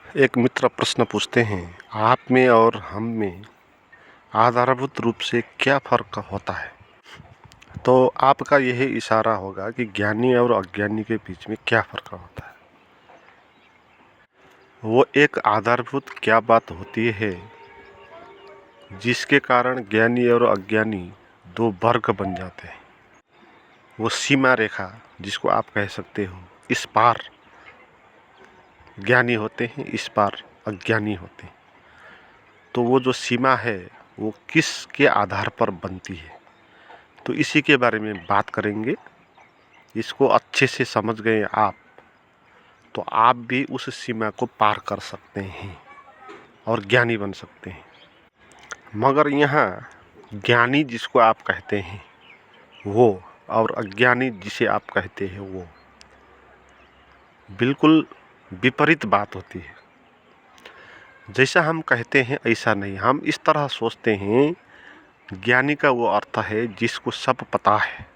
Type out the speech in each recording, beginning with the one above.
एक मित्र प्रश्न पूछते हैं, आप में और हम में आधारभूत रूप से क्या फ़र्क होता है? तो आपका यही इशारा होगा कि ज्ञानी और अज्ञानी के बीच में क्या फ़र्क होता है। वो एक आधारभूत क्या बात होती है जिसके कारण ज्ञानी और अज्ञानी दो वर्ग बन जाते हैं। वो सीमा रेखा जिसको आप कह सकते हो, इस पार ज्ञानी होते हैं, इस पार अज्ञानी होते हैं। तो वो जो सीमा है वो किसके आधार पर बनती है, तो इसी के बारे में बात करेंगे। इसको अच्छे से समझ गए आप तो आप भी उस सीमा को पार कर सकते हैं और ज्ञानी बन सकते हैं। मगर यहाँ ज्ञानी जिसको आप कहते हैं वो और अज्ञानी जिसे आप कहते हैं वो बिल्कुल विपरीत बात होती है। जैसा हम कहते हैं ऐसा नहीं। हम इस तरह सोचते हैं, ज्ञानी का वो अर्थ है जिसको सब पता है,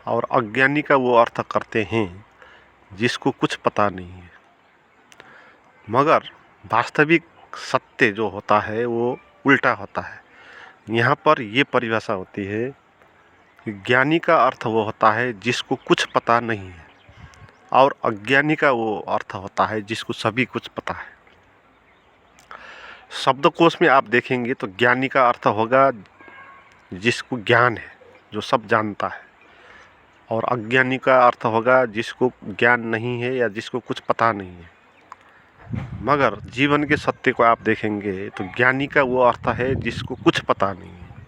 और अज्ञानी का वो अर्थ करते हैं जिसको कुछ पता नहीं है। मगर वास्तविक सत्य जो होता है वो उल्टा होता है। यहाँ पर ये परिभाषा होती है कि ज्ञानी का अर्थ वो होता है जिसको कुछ पता नहीं है, और अज्ञानी का वो अर्थ होता है जिसको सभी कुछ पता है। शब्दकोश में आप देखेंगे तो ज्ञानी का अर्थ होगा जिसको ज्ञान है, जो सब जानता है, और अज्ञानी का अर्थ होगा जिसको ज्ञान नहीं है या जिसको कुछ पता नहीं है। मगर जीवन के सत्य को आप देखेंगे तो ज्ञानी का वो अर्थ है जिसको कुछ पता नहीं है,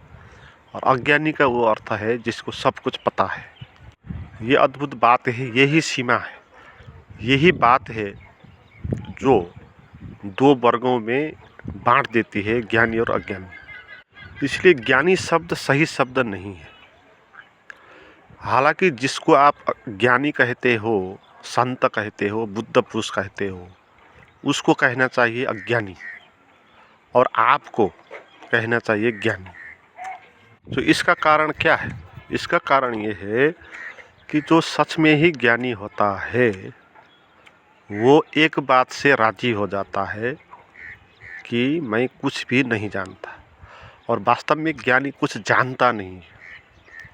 और अज्ञानी का वो अर्थ है जिसको सब कुछ पता है। ये अद्भुत बात है, यही सीमा है, यही बात है जो दो वर्गों में बांट देती है, ज्ञानी और अज्ञानी। इसलिए ज्ञानी शब्द सही शब्द नहीं है। हालांकि जिसको आप ज्ञानी कहते हो, संत कहते हो, बुद्ध पुरुष कहते हो, उसको कहना चाहिए अज्ञानी, और आपको कहना चाहिए ज्ञानी। तो इसका कारण क्या है? इसका कारण ये है कि जो सच में ही ज्ञानी होता है वो एक बात से राजी हो जाता है कि मैं कुछ भी नहीं जानता, और वास्तव में ज्ञानी कुछ जानता नहीं है।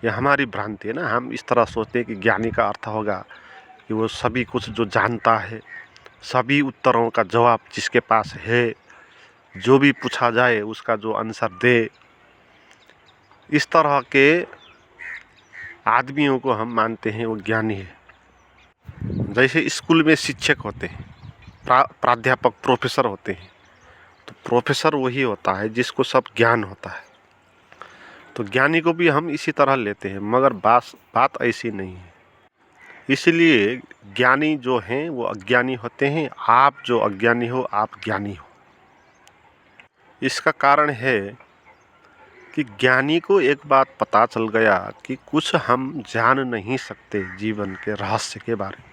ये हमारी भ्रांति है ना। हम इस तरह सोचते हैं कि ज्ञानी का अर्थ होगा कि वो सभी कुछ जो जानता है, सभी उत्तरों का जवाब जिसके पास है, जो भी पूछा जाए उसका जो आंसर दे। इस तरह के आदमियों को हम मानते हैं वो ज्ञानी है। जैसे स्कूल में शिक्षक होते हैं, प्राध्यापक, प्रोफेसर होते हैं, तो प्रोफेसर वही होता है जिसको सब ज्ञान होता है। तो ज्ञानी को भी हम इसी तरह लेते हैं, मगर बात ऐसी नहीं है। इसलिए ज्ञानी जो हैं वो अज्ञानी होते हैं, आप जो अज्ञानी हो आप ज्ञानी हो। इसका कारण है कि ज्ञानी को एक बात पता चल गया कि कुछ हम जान नहीं सकते जीवन के रहस्य के बारे में।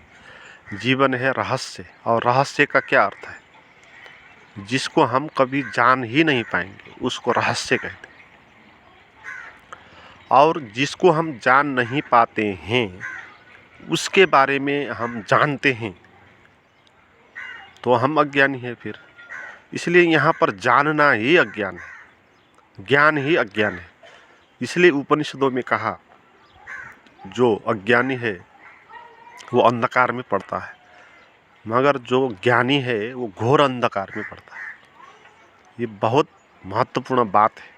जीवन है रहस्य, और रहस्य का क्या अर्थ है? जिसको हम कभी जान ही नहीं पाएंगे उसको रहस्य कहते हैं, और जिसको हम जान नहीं पाते हैं उसके बारे में हम जानते हैं तो हम अज्ञानी हैं फिर। इसलिए यहाँ पर जानना ही अज्ञान है, ज्ञान ही अज्ञान है। इसलिए उपनिषदों में कहा जो अज्ञानी है वो अंधकार में पड़ता है, मगर जो ज्ञानी है वो घोर अंधकार में पड़ता है। ये बहुत महत्वपूर्ण बात है।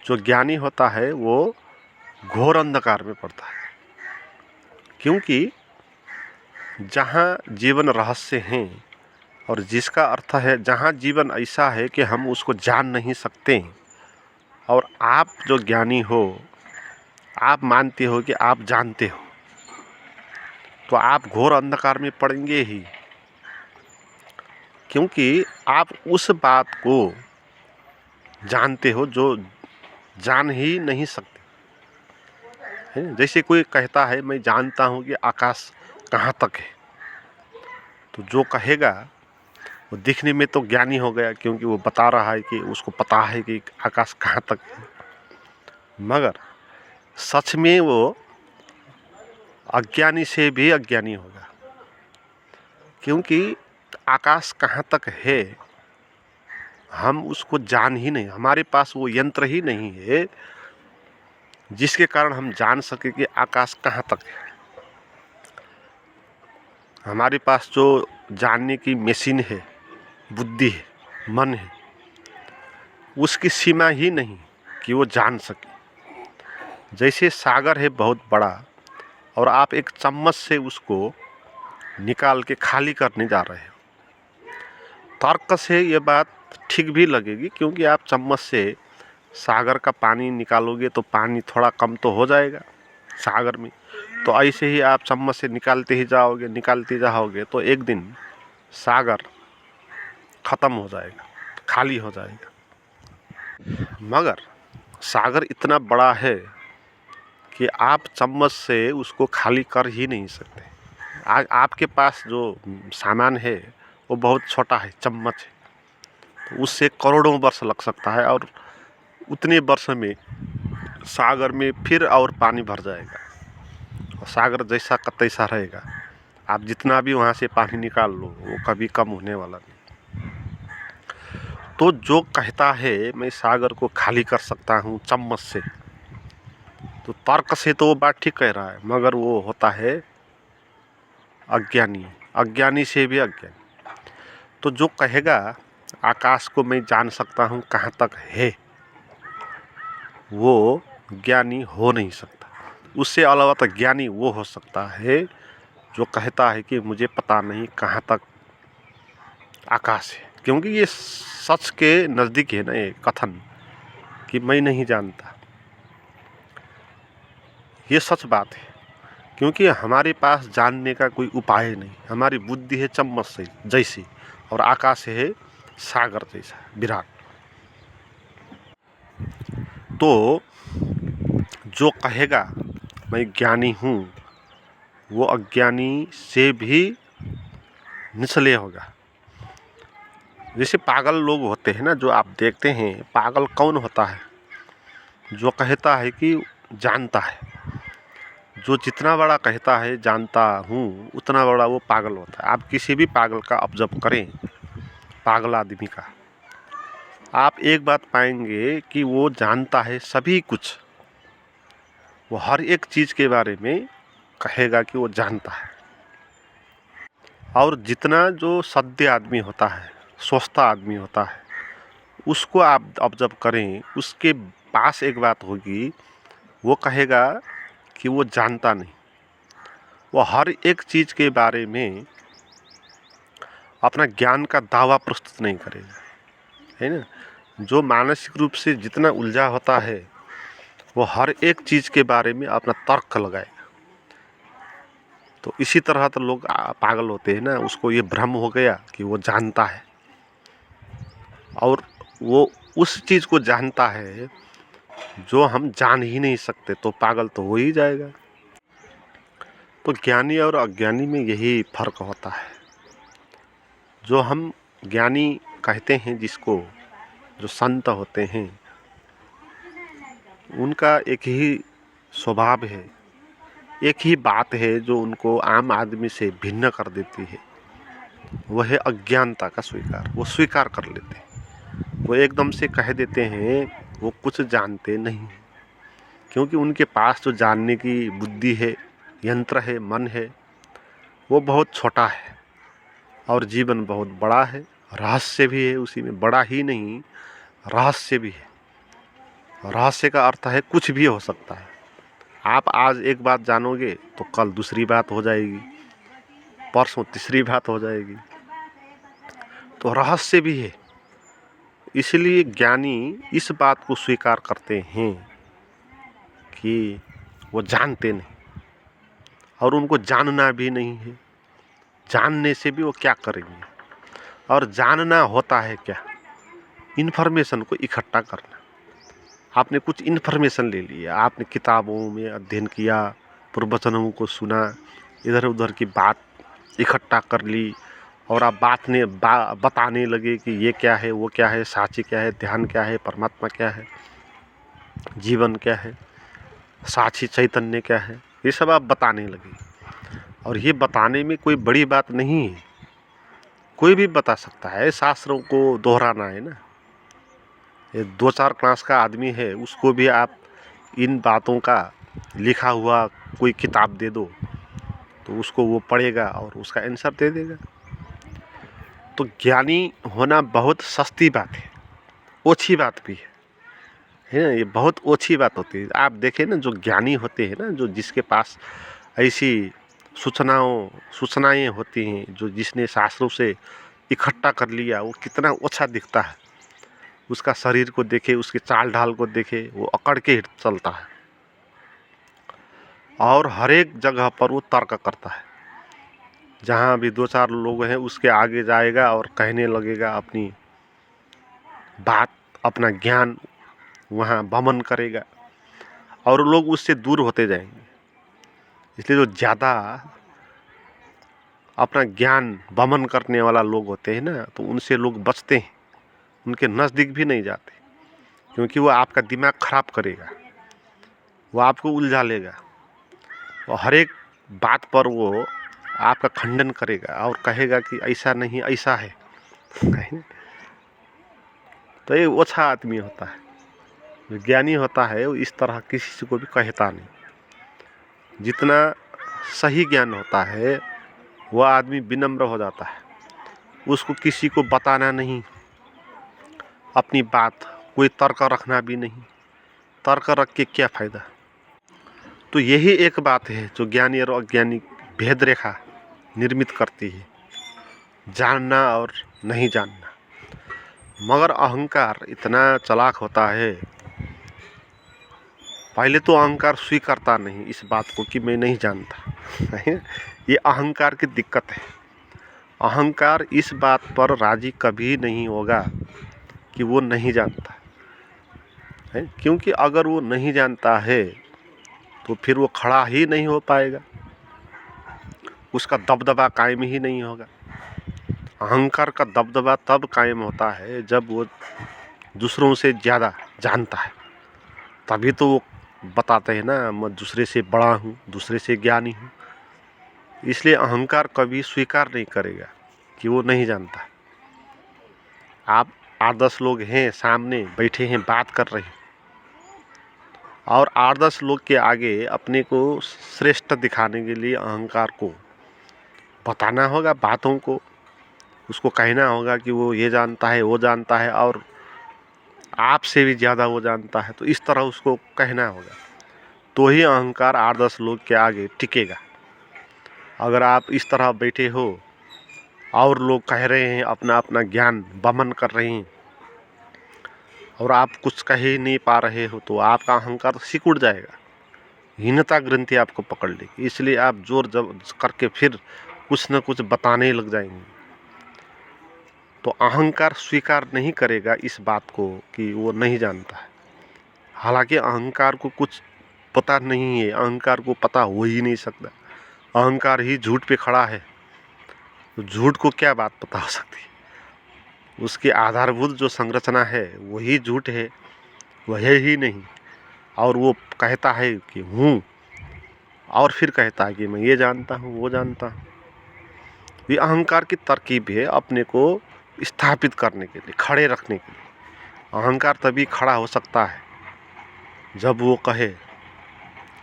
जो ज्ञानी होता है वो घोर अंधकार में पड़ता है, क्योंकि जहाँ जीवन रहस्य हैं, और जिसका अर्थ है जहाँ जीवन ऐसा है कि हम उसको जान नहीं सकते, और आप जो ज्ञानी हो आप मानते हो कि आप जानते हो, तो आप घोर अंधकार में पड़ेंगे ही, क्योंकि आप उस बात को जानते हो जो जान ही नहीं सकते है। जैसे कोई कहता है मैं जानता हूँ कि आकाश कहाँ तक है, तो जो कहेगा वो दिखने में तो ज्ञानी हो गया, क्योंकि वो बता रहा है कि उसको पता है कि आकाश कहाँ तक है। मगर सच में वो अज्ञानी से भी अज्ञानी होगा, क्योंकि आकाश कहाँ तक है हम उसको जान ही नहीं, हमारे पास वो यंत्र ही नहीं है जिसके कारण हम जान सके कि आकाश कहाँ तक है। हमारे पास जो जानने की मशीन है, बुद्धि है, मन है, उसकी सीमा ही नहीं कि वो जान सके। जैसे सागर है बहुत बड़ा और आप एक चम्मच से उसको निकाल के खाली करने जा रहे हो, तर्क से ये बात ठीक भी लगेगी, क्योंकि आप चम्मच से सागर का पानी निकालोगे तो पानी थोड़ा कम तो हो जाएगा सागर में। तो ऐसे ही आप चम्मच से निकालते जाओगे तो एक दिन सागर ख़त्म हो जाएगा, खाली हो जाएगा। मगर सागर इतना बड़ा है कि आप चम्मच से उसको खाली कर ही नहीं सकते। आपके पास जो सामान है वो बहुत छोटा है, चम्मच है, तो उससे करोड़ों वर्ष लग सकता है और उतने वर्ष में सागर में फिर और पानी भर जाएगा और सागर जैसा का तैसा रहेगा। आप जितना भी वहाँ से पानी निकाल लो वो कभी कम होने वाला नहीं। तो जो कहता है मैं सागर को खाली कर सकता हूँ चम्मच से, तो तर्क से तो वो बात ठीक कह रहा है, मगर वो होता है अज्ञानी, अज्ञानी से भी अज्ञानी। तो जो कहेगा आकाश को मैं जान सकता हूँ कहाँ तक है, वो ज्ञानी हो नहीं सकता। उससे अलावा तो ज्ञानी वो हो सकता है जो कहता है कि मुझे पता नहीं कहाँ तक आकाश है, क्योंकि ये सच के नज़दीक है ना ये कथन कि मैं नहीं जानता। ये सच बात है, क्योंकि हमारे पास जानने का कोई उपाय नहीं। हमारी बुद्धि है चम्मच से जैसी और आकाश है सागर जैसा विराट। तो जो कहेगा मैं ज्ञानी हूँ वो अज्ञानी से भी निचले होगा। जैसे पागल लोग होते हैं ना, जो आप देखते हैं, पागल कौन होता है? जो कहता है कि जानता है, जो जितना बड़ा कहता है जानता हूँ उतना बड़ा वो पागल होता है। आप किसी भी पागल का ऑब्जर्व करें, पागल आदमी का, आप एक बात पाएंगे कि वो जानता है सभी कुछ। वो हर एक चीज़ के बारे में कहेगा कि वो जानता है। और जितना जो सभ्य आदमी होता है, सोचता आदमी होता है, उसको आप ऑब्जर्व करें, उसके पास एक बात होगी, वो कहेगा कि वो जानता नहीं। वो हर एक चीज़ के बारे में अपना ज्ञान का दावा प्रस्तुत नहीं करेगा, है ना। जो मानसिक रूप से जितना उलझा होता है वो हर एक चीज़ के बारे में अपना तर्क लगाएगा। तो इसी तरह तो लोग पागल होते हैं ना, उसको ये भ्रम हो गया कि वो जानता है और वो उस चीज़ को जानता है जो हम जान ही नहीं सकते, तो पागल तो हो ही जाएगा। तो ज्ञानी और अज्ञानी में यही फर्क होता है। जो हम ज्ञानी कहते हैं, जिसको जो संत होते हैं, उनका एक ही स्वभाव है, एक ही बात है जो उनको आम आदमी से भिन्न कर देती है, वह है अज्ञानता का स्वीकार। वो स्वीकार कर लेते हैं, वो एकदम से कह देते हैं वो कुछ जानते नहीं, क्योंकि उनके पास जो जानने की बुद्धि है, यंत्र है, मन है, वो बहुत छोटा है और जीवन बहुत बड़ा है। रहस्य भी है उसी में, बड़ा ही नहीं रहस्य भी है। रहस्य का अर्थ है कुछ भी हो सकता है। आप आज एक बात जानोगे तो कल दूसरी बात हो जाएगी, परसों तीसरी बात हो जाएगी। तो रहस्य भी है। इसलिए ज्ञानी इस बात को स्वीकार करते हैं कि वो जानते नहीं और उनको जानना भी नहीं है। जानने से भी वो क्या करेंगे? और जानना होता है क्या? इन्फॉर्मेशन को इकट्ठा करना। आपने कुछ इन्फॉर्मेशन ले लिया, आपने किताबों में अध्ययन किया, प्रवचनों को सुना, इधर उधर की बात इकट्ठा कर ली और आप बताने लगे कि ये क्या है, वो क्या है, साची क्या है, ध्यान क्या है, परमात्मा क्या है, जीवन क्या है, साची चैतन्य क्या है, ये सब आप बताने लगे। और ये बताने में कोई बड़ी बात नहीं है, कोई भी बता सकता है, शास्त्रों को दोहराना है ना। ये 2-4 क्लास का आदमी है, उसको भी आप इन बातों का लिखा हुआ कोई किताब दे दो तो उसको वो पढ़ेगा और उसका आंसर दे देगा। तो ज्ञानी होना बहुत सस्ती बात है, ओछी बात भी है ना। ये बहुत ओछी बात होती है। आप देखें ना, जो ज्ञानी होते हैं ना, जो जिसके पास ऐसी सूचनाएं होती हैं, जो जिसने शास्त्रों से इकट्ठा कर लिया, वो कितना अच्छा दिखता है। उसका शरीर को देखे, उसके चाल ढाल को देखे, वो अकड़ के चलता है और हर एक जगह पर वो तर्क करता है। जहाँ भी 2-4 लोग हैं उसके आगे जाएगा और कहने लगेगा अपनी बात, अपना ज्ञान वहाँ वमन करेगा और लोग उससे दूर होते जाएंगे। इसलिए जो ज़्यादा अपना ज्ञान वमन करने वाला लोग होते हैं ना, तो उनसे लोग बचते हैं, उनके नज़दीक भी नहीं जाते, क्योंकि वो आपका दिमाग खराब करेगा, वो आपको उलझा लेगा और हर एक बात पर वो आपका खंडन करेगा और कहेगा कि ऐसा नहीं, ऐसा है। तो ये अच्छा आदमी होता है। जो ज्ञानी होता है वो इस तरह किसी को भी कहता नहीं। जितना सही ज्ञान होता है वह आदमी विनम्र हो जाता है, उसको किसी को बताना नहीं अपनी बात, कोई तर्क रखना भी नहीं। तर्क रख के क्या फ़ायदा। तो यही एक बात है जो ज्ञानी और अज्ञानी भेद रेखा निर्मित करती है, जानना और नहीं जानना। मगर अहंकार इतना चालाक होता है, पहले तो अहंकार स्वीकारता नहीं इस बात को कि मैं नहीं जानता। ये अहंकार की दिक्कत है। अहंकार इस बात पर राजी कभी नहीं होगा कि वो नहीं जानता है, क्योंकि अगर वो नहीं जानता है तो फिर वो खड़ा ही नहीं हो पाएगा, उसका दबदबा कायम ही नहीं होगा। अहंकार का दबदबा तब कायम होता है जब वो दूसरों से ज़्यादा जानता है, तभी तो वो बताते हैं ना, मैं दूसरे से बड़ा हूँ, दूसरे से ज्ञानी हूँ। इसलिए अहंकार कभी स्वीकार नहीं करेगा कि वो नहीं जानता। आप 8-10 लोग हैं, सामने बैठे हैं, बात कर रहे हैं और 8-10 लोग के आगे अपने को श्रेष्ठ दिखाने के लिए अहंकार को बताना होगा बातों को, उसको कहना होगा कि वो ये जानता है, वो जानता है और आपसे भी ज़्यादा वो जानता है। तो इस तरह उसको कहना होगा, तो ही अहंकार 8-10 लोग के आगे टिकेगा। अगर आप इस तरह बैठे हो और लोग कह रहे हैं, अपना अपना ज्ञान वमन कर रहे हैं और आप कुछ कह ही नहीं पा रहे हो, तो आपका अहंकार सिकुड़ जाएगा, हीनता ग्रंथि आपको पकड़ लेगी। इसलिए आप जोर जब करके फिर कुछ न कुछ बताने लग जाएंगे। तो अहंकार स्वीकार नहीं करेगा इस बात को कि वो नहीं जानता है। हालांकि अहंकार को कुछ पता नहीं है, अहंकार को पता हो ही नहीं सकता। अहंकार ही झूठ पे खड़ा है, तो झूठ को क्या बात पता हो सकती है। उसकी आधारभूत जो संरचना है वही झूठ है, वह ही नहीं। और वो कहता है कि हूँ, और फिर कहता है कि मैं ये जानता हूँ, वो जानता हूँ। ये अहंकार की तरकीब है अपने को स्थापित करने के लिए, खड़े रखने के लिए। अहंकार तभी खड़ा हो सकता है जब वो कहे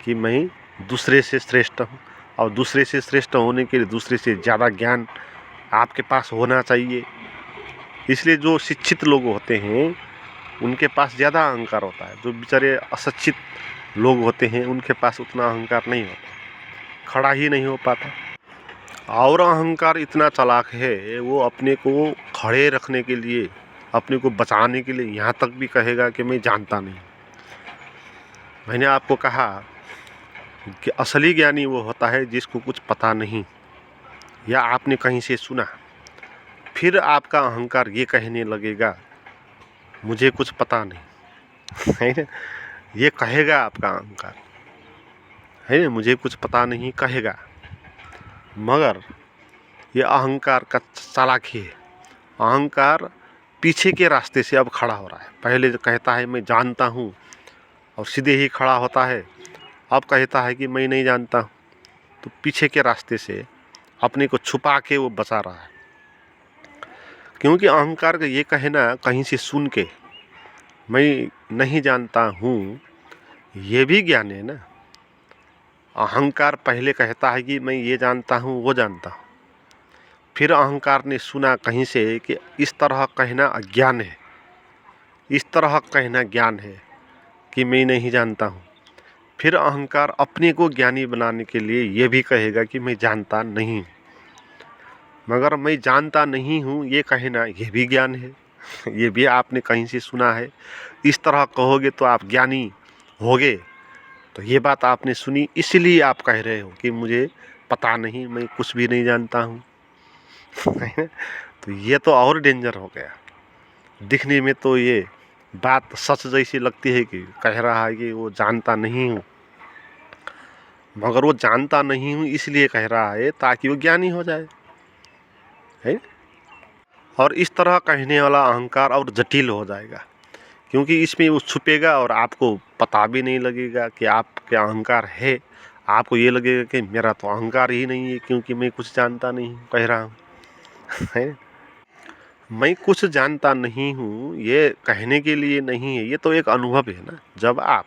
कि मैं दूसरे से श्रेष्ठ हूँ, और दूसरे से श्रेष्ठ होने के लिए दूसरे से ज़्यादा ज्ञान आपके पास होना चाहिए। इसलिए जो शिक्षित लोग होते हैं उनके पास ज़्यादा अहंकार होता है। जो बेचारे अशिक्षित लोग होते हैं उनके पास उतना अहंकार नहीं होता, खड़ा ही नहीं हो पाता। और अहंकार इतना चालाक है, वो अपने को खड़े रखने के लिए, अपने को बचाने के लिए यहाँ तक भी कहेगा कि मैं जानता नहीं। मैंने आपको कहा कि असली ज्ञानी वो होता है जिसको कुछ पता नहीं, या आपने कहीं से सुना, फिर आपका अहंकार ये कहने लगेगा मुझे कुछ पता नहीं, है ना। ये कहेगा आपका अहंकार, है ना, मुझे कुछ पता नहीं कहेगा। मगर ये अहंकार का चालाकी है। अहंकार पीछे के रास्ते से अब खड़ा हो रहा है। पहले जो कहता है मैं जानता हूँ और सीधे ही खड़ा होता है, अब कहता है कि मैं नहीं जानता हूँ, तो पीछे के रास्ते से अपने को छुपा के वो बचा रहा है। क्योंकि अहंकार का ये कहना कहीं से सुन के मैं नहीं जानता हूँ, ये भी ज्ञान है ना। अहंकार पहले कहता है कि मैं ये जानता हूँ वो जानता हूँ, फिर अहंकार ने सुना कहीं से कि इस तरह कहना अज्ञान है, इस तरह कहना ज्ञान है कि मैं नहीं जानता हूँ। फिर अहंकार अपने को ज्ञानी बनाने के लिए ये भी कहेगा कि मैं जानता नहीं हूँ। मगर मैं जानता नहीं हूँ ये कहना ये भी ज्ञान है, ये भी आपने कहीं से सुना है। इस तरह कहोगे तो आप ज्ञानी होगे। तो ये बात आपने सुनी, इसलिए आप कह रहे हो कि मुझे पता नहीं, मैं कुछ भी नहीं जानता हूँ। तो ये तो और डेंजर हो गया। दिखने में तो ये बात सच जैसी लगती है कि कह रहा है कि वो जानता नहीं हूँ, मगर वो जानता नहीं हूँ इसलिए कह रहा है ताकि वो ज्ञानी हो जाए, है। और इस तरह कहने वाला अहंकार और जटिल हो जाएगा, क्योंकि इसमें वो छुपेगा और आपको पता भी नहीं लगेगा कि आपके अहंकार है। आपको ये लगेगा कि मेरा तो अहंकार ही नहीं है, क्योंकि मैं कुछ जानता नहीं हूँ, कह रहा हूँ, है। मैं कुछ जानता नहीं हूँ ये कहने के लिए नहीं है, ये तो एक अनुभव है ना। जब आप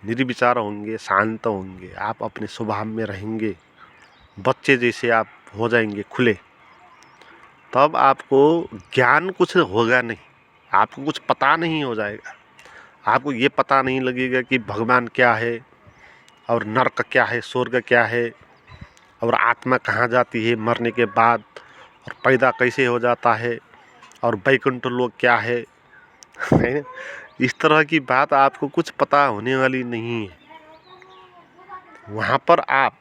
निर्विचार होंगे, शांत होंगे, आप अपने स्वभाव में रहेंगे, बच्चे जैसे आप हो जाएंगे खुले, तब आपको ज्ञान कुछ होगा नहीं, आपको कुछ पता नहीं हो जाएगा। आपको ये पता नहीं लगेगा कि भगवान क्या है और नरक क्या है, स्वर्ग क्या है, और आत्मा कहाँ जाती है मरने के बाद, और पैदा कैसे हो जाता है, और वैकुंठ लोक क्या है। इस तरह की बात आपको कुछ पता होने वाली नहीं है। वहाँ पर आप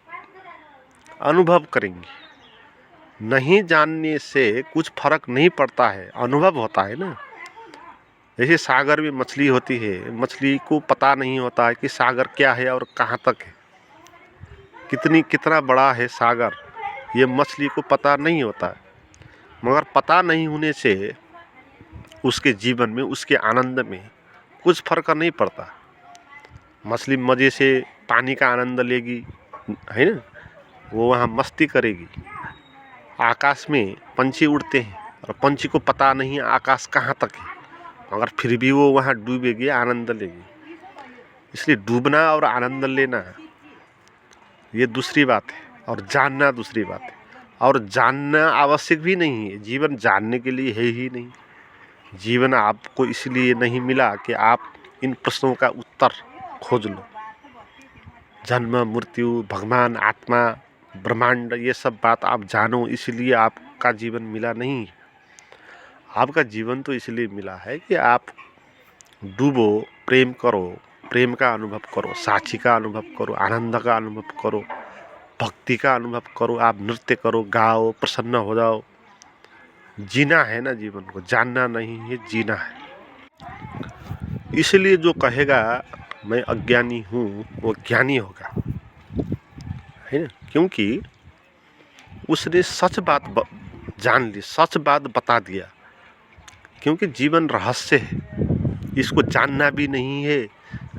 अनुभव करेंगे। नहीं जानने से कुछ फर्क नहीं पड़ता है, अनुभव होता है ना। जैसे सागर में मछली होती है, मछली को पता नहीं होता है कि सागर क्या है और कहाँ तक है, कितना बड़ा है सागर, ये मछली को पता नहीं होता है। मगर पता नहीं होने से उसके जीवन में, उसके आनंद में कुछ फर्क नहीं पड़ता। मछली मज़े से पानी का आनंद लेगी, है ना, वो वहाँ मस्ती करेगी। आकाश में पंछी उड़ते हैं और पंछी को पता नहीं आकाश कहाँ तक है, मगर फिर भी वो वहाँ डूबेगी, आनंद लेगी। इसलिए डूबना और आनंद लेना ये दूसरी बात है, और जानना दूसरी बात है। और जानना आवश्यक भी नहीं है, जीवन जानने के लिए है ही नहीं। जीवन आपको इसलिए नहीं मिला कि आप इन प्रश्नों का उत्तर खोज लो। जन्म, मृत्यु, भगवान, आत्मा, ब्रह्मांड, ये सब बात आप जानो, इसलिए आपका जीवन मिला नहीं। आपका जीवन तो इसलिए मिला है कि आप डूबो, प्रेम करो, प्रेम का अनुभव करो, साक्षी का अनुभव करो, आनंद का अनुभव करो, भक्ति का अनुभव करो, आप नृत्य करो, गाओ, प्रसन्न हो जाओ। जीना है ना जीवन को, जानना नहीं है, जीना है। इसलिए जो कहेगा मैं अज्ञानी हूँ वो ज्ञानी होगा, है ना। क्योंकि उसने सच बात जान ली, सच बात बता दिया। क्योंकि जीवन रहस्य है, इसको जानना भी नहीं है,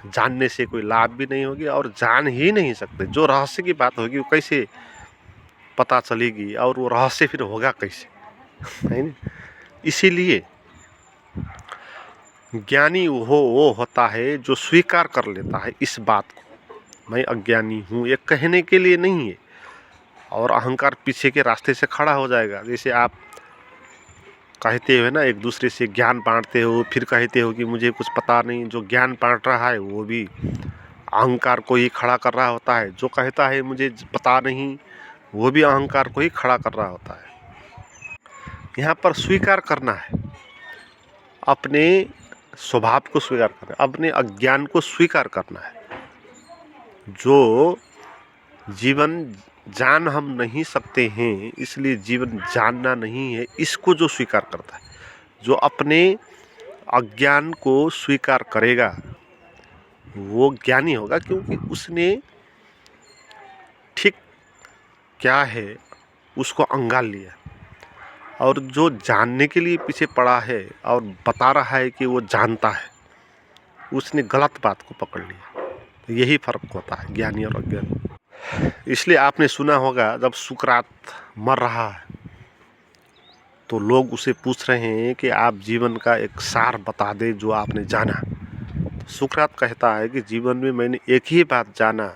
जानने से कोई लाभ भी नहीं होगी, और जान ही नहीं सकते। जो रहस्य की बात होगी वो कैसे पता चलेगी, और वो रहस्य फिर होगा कैसे, है ना। इसीलिए ज्ञानी वो होता है जो स्वीकार कर लेता है इस बात को, मैं अज्ञानी हूँ, ये कहने के लिए नहीं है। और अहंकार पीछे के रास्ते से खड़ा हो जाएगा। जैसे आप कहते हो ना, एक दूसरे से ज्ञान बांटते हो, फिर कहते हो कि मुझे कुछ पता नहीं। जो ज्ञान बांट रहा है वो भी अहंकार को ही खड़ा कर रहा होता है, जो कहता है मुझे पता नहीं वो भी अहंकार को ही खड़ा कर रहा होता है। यहाँ पर स्वीकार करना है, अपने स्वभाव को स्वीकार करना है, अपने अज्ञान को स्वीकार करना है। जो जीवन जान हम नहीं सकते हैं, इसलिए जीवन जानना नहीं है, इसको जो स्वीकार करता है, जो अपने अज्ञान को स्वीकार करेगा वो ज्ञानी होगा। क्योंकि उसने ठीक क्या है उसको अंगाल लिया। और जो जानने के लिए पीछे पड़ा है और बता रहा है कि वो जानता है, उसने गलत बात को पकड़ लिया। तो यही फर्क होता है ज्ञानी और अज्ञानी। इसलिए आपने सुना होगा, जब सुकरात मर रहा है तो लोग उसे पूछ रहे हैं कि आप जीवन का एक सार बता दें जो आपने जाना। तो सुकरात कहता है कि जीवन में मैंने एक ही बात जाना,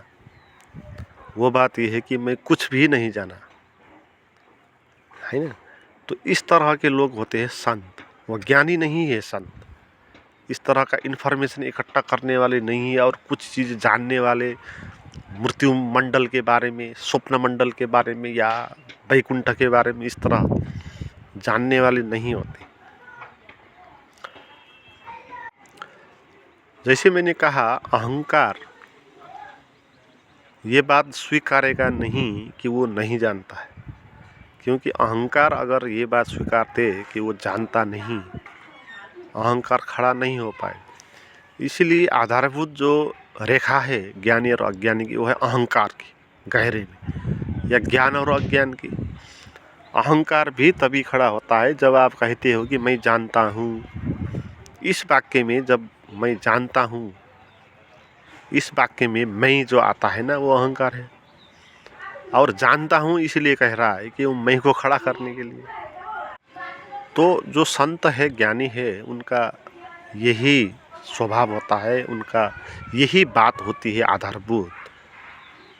वो बात यह है कि मैं कुछ भी नहीं जाना, है ना। तो इस तरह के लोग होते हैं संत। वो ज्ञानी नहीं है संत, इस तरह का इन्फॉर्मेशन इकट्ठा करने वाले नहीं है और कुछ चीज़ जानने वाले, मृत्यु मंडल के बारे में, स्वप्न मंडल के बारे में या वैकुंठ के बारे में इस तरह जानने वाले नहीं होते। जैसे मैंने कहा, अहंकार ये बात स्वीकारेगा नहीं कि वो नहीं जानता है, क्योंकि अहंकार अगर ये बात स्वीकारते कि वो जानता नहीं, अहंकार खड़ा नहीं हो पाए। इसलिए आधारभूत जो रेखा है ज्ञानी और अज्ञानी की, वो है अहंकार की गहरे में, या ज्ञान और अज्ञान की। अहंकार भी तभी खड़ा होता है जब आप कहते हो कि मैं जानता हूँ। इस वाक्य में जब मैं जानता हूँ, इस वाक्य में मैं जो आता है ना, वो अहंकार है। और जानता हूँ इसलिए कह रहा है कि वो मैं को खड़ा करने के लिए। तो जो संत है, ज्ञानी है, उनका यही स्वभाव होता है, उनका यही बात होती है आधारभूत,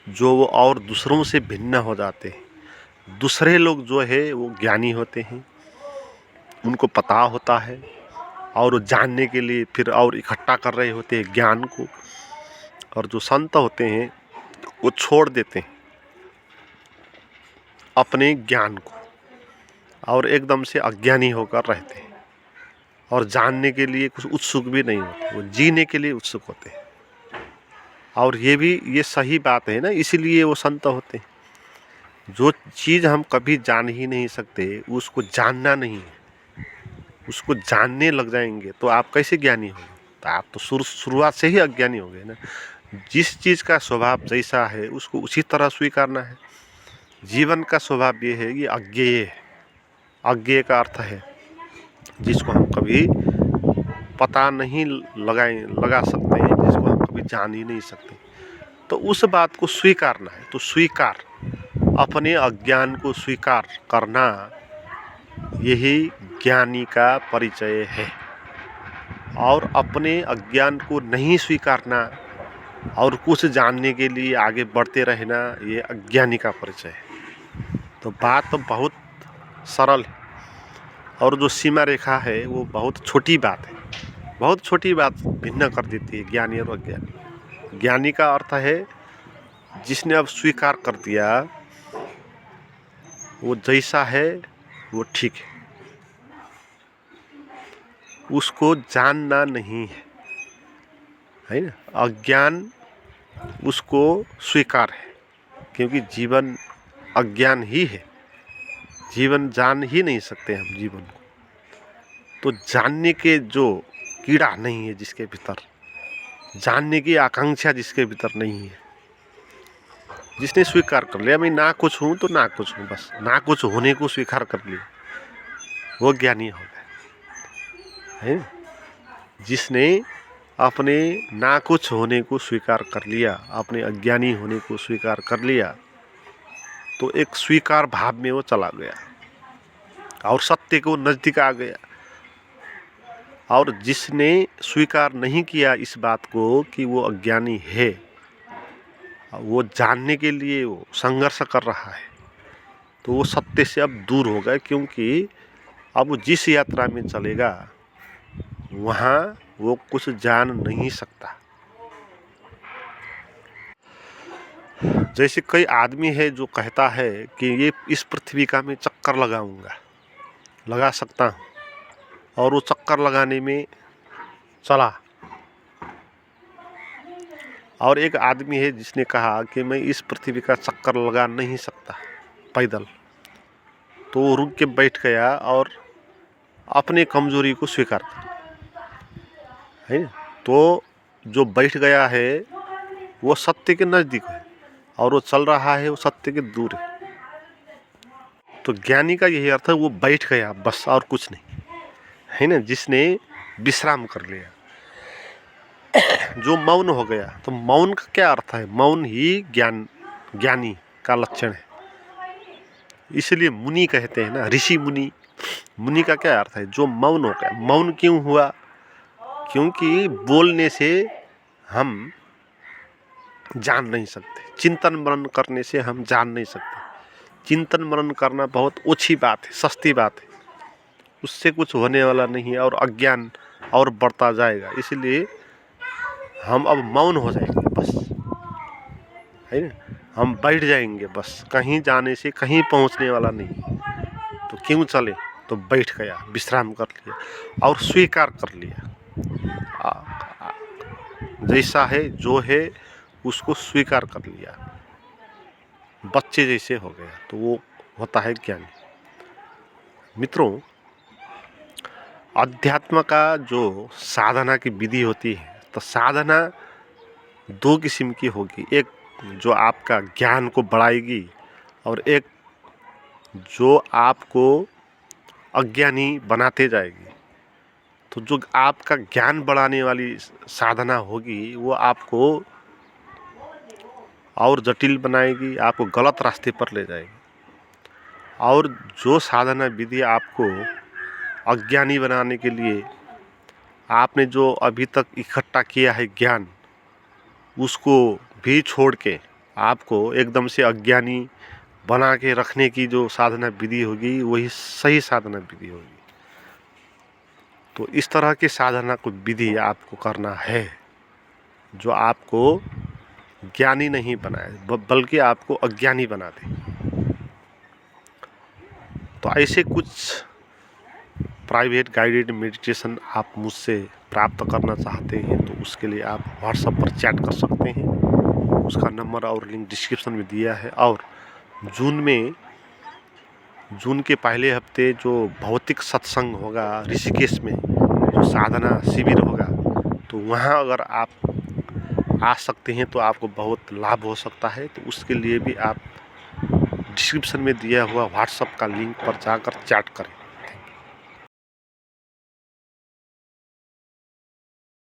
जो वो और दूसरों से भिन्न हो जाते हैं। दूसरे लोग जो है वो ज्ञानी होते हैं, उनको पता होता है और वो जानने के लिए फिर और इकट्ठा कर रहे होते हैं ज्ञान को। और जो संत होते हैं वो छोड़ देते हैं अपने ज्ञान को और एकदम से अज्ञानी होकर रहते हैं और जानने के लिए कुछ उत्सुक भी नहीं होते, वो जीने के लिए उत्सुक होते हैं। और ये सही बात है ना, इसीलिए वो संत होते हैं। जो चीज़ हम कभी जान ही नहीं सकते उसको जानना नहीं है, उसको जानने लग जाएंगे तो आप कैसे ज्ञानी होंगे? तो आप तो शुरुआत से ही अज्ञानी हो गए ना। जिस चीज़ का स्वभाव जैसा है उसको उसी तरह स्वीकारना है। जीवन का स्वभाव ये है कि अज्ञेय है। अज्ञेय का अर्थ है जिसको हम कभी पता नहीं लगा सकते हैं, जिसको हम कभी जान ही नहीं सकते। तो उस बात को स्वीकारना है। तो स्वीकार, अपने अज्ञान को स्वीकार करना, यही ज्ञानी का परिचय है। और अपने अज्ञान को नहीं स्वीकारना और कुछ जानने के लिए आगे बढ़ते रहना, ये अज्ञानी का परिचय है। तो बात तो बहुत सरल है और जो सीमा रेखा है वो बहुत छोटी बात है। बहुत छोटी बात भिन्न कर देती है ज्ञानी और अज्ञानी। ज्ञानी का अर्थ है जिसने अब स्वीकार कर दिया वो जैसा है वो ठीक है, उसको जानना नहीं है ना। अज्ञान उसको स्वीकार है, क्योंकि जीवन अज्ञान ही है। जीवन जान ही नहीं सकते हम जीवन को। तो जानने के जो कीड़ा नहीं है जिसके भीतर, जानने की आकांक्षा जिसके भीतर नहीं है, जिसने स्वीकार कर लिया मैं ना कुछ हूँ तो ना कुछ हूँ, बस ना कुछ होने को स्वीकार कर लिया, वो ज्ञानी हो गया है। जिसने अपने ना कुछ होने को स्वीकार कर लिया, अपने अज्ञानी होने को स्वीकार कर लिया, तो एक स्वीकार भाव में वो चला गया और सत्य को नज़दीक आ गया। और जिसने स्वीकार नहीं किया इस बात को कि वो अज्ञानी है, वो जानने के लिए वो संघर्ष कर रहा है, तो वो सत्य से अब दूर हो गया। क्योंकि अब जिस यात्रा में चलेगा वहाँ वो कुछ जान नहीं सकता। जैसे कई आदमी है जो कहता है कि ये इस पृथ्वी का मैं चक्कर लगा सकता हूँ, और वो चक्कर लगाने में चला। और एक आदमी है जिसने कहा कि मैं इस पृथ्वी का चक्कर लगा नहीं सकता पैदल, तो वो रुक के बैठ गया और अपने कमजोरी को स्वीकार कर, है। तो जो बैठ गया है वो सत्य के नज़दीक है और वो चल रहा है वो सत्य के दूर है। तो ज्ञानी का यही अर्थ है, वो बैठ गया बस और कुछ नहीं, है ना। जिसने विश्राम कर लिया, जो मौन हो गया। तो मौन का क्या अर्थ है? मौन ही ज्ञानी का लक्षण है। इसलिए मुनि कहते हैं ना, ऋषि मुनि मुनि का क्या अर्थ है? जो मौन हो गया। मौन क्यों हुआ? क्योंकि बोलने से हम जान नहीं सकते, चिंतन मनन करने से हम जान नहीं सकते। चिंतन मनन करना बहुत ओछी बात है, सस्ती बात है, उससे कुछ होने वाला नहीं है और अज्ञान और बढ़ता जाएगा। इसलिए हम अब मौन हो जाएंगे बस, है ना, हम बैठ जाएंगे बस, कहीं जाने से कहीं पहुंचने वाला नहीं। तो क्यों चले? तो बैठ गया, विश्राम कर लिया और स्वीकार कर लिया। जैसा है जो है उसको स्वीकार कर लिया, बच्चे जैसे हो गया, तो वो होता है ज्ञानी। मित्रों, अध्यात्म का जो साधना की विधि होती है, तो साधना दो किस्म की होगी। एक जो आपका ज्ञान को बढ़ाएगी और एक जो आपको अज्ञानी बनाते जाएगी। तो जो आपका ज्ञान बढ़ाने वाली साधना होगी वो आपको और जटिल बनाएगी, आपको गलत रास्ते पर ले जाएगी। और जो साधना विधि आपको अज्ञानी बनाने के लिए आपने जो अभी तक इकट्ठा किया है ज्ञान, उसको भी छोड़ के आपको एकदम से अज्ञानी बना के रखने की जो साधना विधि होगी वही सही साधना विधि होगी। तो इस तरह की साधना को विधि आपको करना है जो आपको ज्ञानी नहीं बनाए बल्कि आपको अज्ञानी बना दे। तो ऐसे कुछ प्राइवेट गाइडेड मेडिटेशन आप मुझसे प्राप्त करना चाहते हैं तो उसके लिए आप व्हाट्सएप पर चैट कर सकते हैं। उसका नंबर और लिंक डिस्क्रिप्शन में दिया है। और जून के पहले हफ्ते जो भौतिक सत्संग होगा ऋषिकेश में, जो साधना शिविर होगा, तो वहाँ अगर आप आ सकते हैं तो आपको बहुत लाभ हो सकता है। तो उसके लिए भी आप डिस्क्रिप्शन में दिया हुआ व्हाट्सएप का लिंक पर जाकर चैट करें।